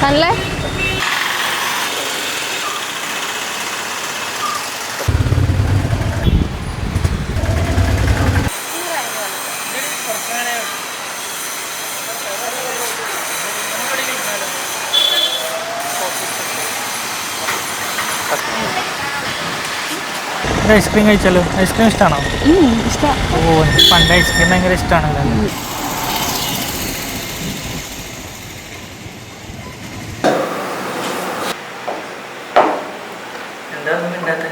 നല്ല ice cream കഴിച്ചാലോ? Ice cream ഇഷ്ടമാണോ? ഓ, എനിക്ക് പണ്ട് ഐസ്ക്രീം ഭയങ്കര ഇഷ്ടമാണല്ലോ. എന്താ ഒന്നും മിണ്ടാത്തെ?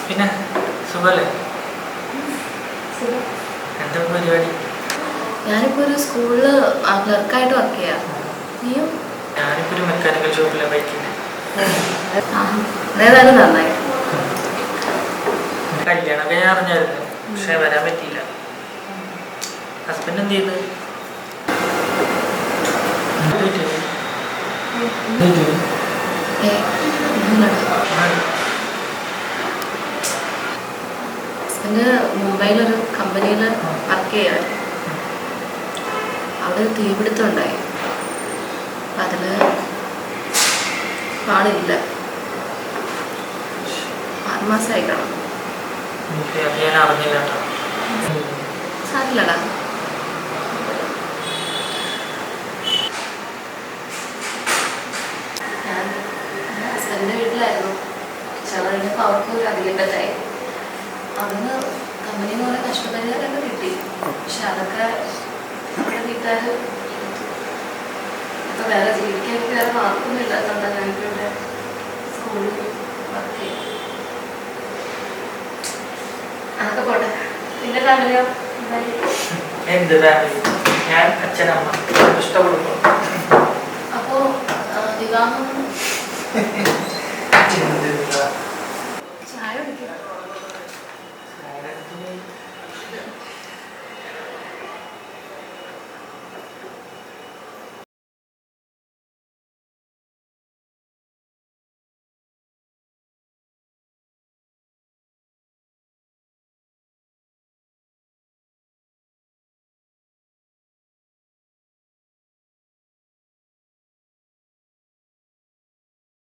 പിന്നെ സുഖല്ലേ? എന്താ പരിപാടി? ഞാനിപ്പോ ഒരു സ്കൂളില് ക്ലർക്കായിട്ട് വർക്ക് ചെയ്യാം. നീയും? ഞാനിപ്പോ ഒരു മെക്കാനിക്കൽ ഷോപ്പിലാണ് ബൈക്കിന്റെ. അതേതായാലും നന്നായി. കല്യാണമൊക്കെ ഞാൻ അറിഞ്ഞായിരുന്നു, പക്ഷെ വരാൻ പറ്റിയില്ല. ഹസ്ബൻഡ് എന്ത് ചെയ്യുന്നത്? ഹസ്ബൻഡ് മുംബൈയിലൊരു കമ്പനിയിൽ വർക്ക് ചെയ്യാറ്. അവിടെ ഒരു തീപിടുത്തം ഉണ്ടായി. അപ്പം അതിൽ ആളില്ല. 6 മാസമായി കാണാം. ഞാൻ അറിഞ്ഞില്ല. സാരില്ലടാ. ഞാൻ ഹസ്ബൻഡിൻ്റെ വീട്ടിലായിരുന്നു. കഴിഞ്ഞപ്പോൾ അവർക്ക് ഒരു അധികപ്പറ്റായി. അന്ന് കമ്പനിയിൽ നിന്ന് കുറേ നഷ്ടപരിഹാരമൊക്കെ കിട്ടി. പക്ഷെ അതൊക്കെ നമ്മുടെ വീട്ടുകാർ ഇപ്പം വേറെ ജീവിക്കാൻ വേറെ മാർക്കൊന്നും ഇല്ലാത്തതുകൊണ്ടാണ് ഞാനിപ്പോൾ ഇവിടെ സ്കൂളിൽ വർക്ക് ചെയ്യും. അതൊക്കെ പോട്ടെ. നിന്റെ ഫാമിലിയോ? എന്ത് ഫാമിലി? ഞാൻ അച്ഛനമ്മ ഇഷ്ടപ്പെടുന്നു. അപ്പോൾ വിവാഹം